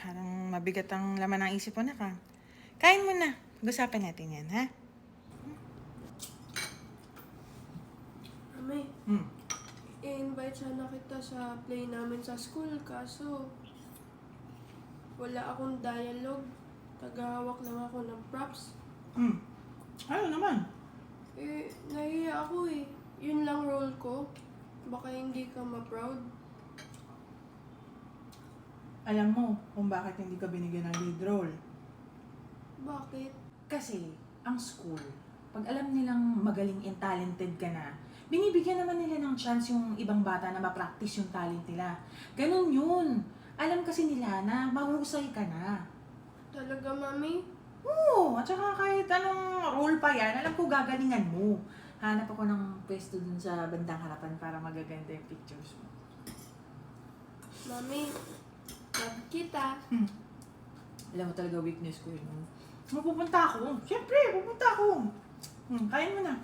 Parang mabigat ang laman ng isip mo na ka. Kain mo na. Pag-usapan natin yan, ha? Mami, Hmm. i-invite sana kita sa play namin sa school, kaso wala akong dialogue. Tagahawak lang ako ng props. Ano naman? Nahiya ako eh. Yun lang role ko. Baka hindi ka ma-proud. Alam mo kung bakit hindi ka binigyan ng lead role. Bakit? Kasi, ang school, pag alam nilang magaling and talented ka na, binibigyan naman nila ng chance yung ibang bata na ma-practice yung talent nila. Ganun yun. Alam kasi nila na mahusay ka na. Talaga, Mami? Oo, at saka kahit anong role pa yan, alam ko gagalingan mo. Hanap ako ng pwesto dun sa bandang harapan para magaganda yung pictures mo. Mami, love kita. Alam mo talaga weakness ko yun. Mapupunta ako. Siyempre, pupunta ako. Kain mo na.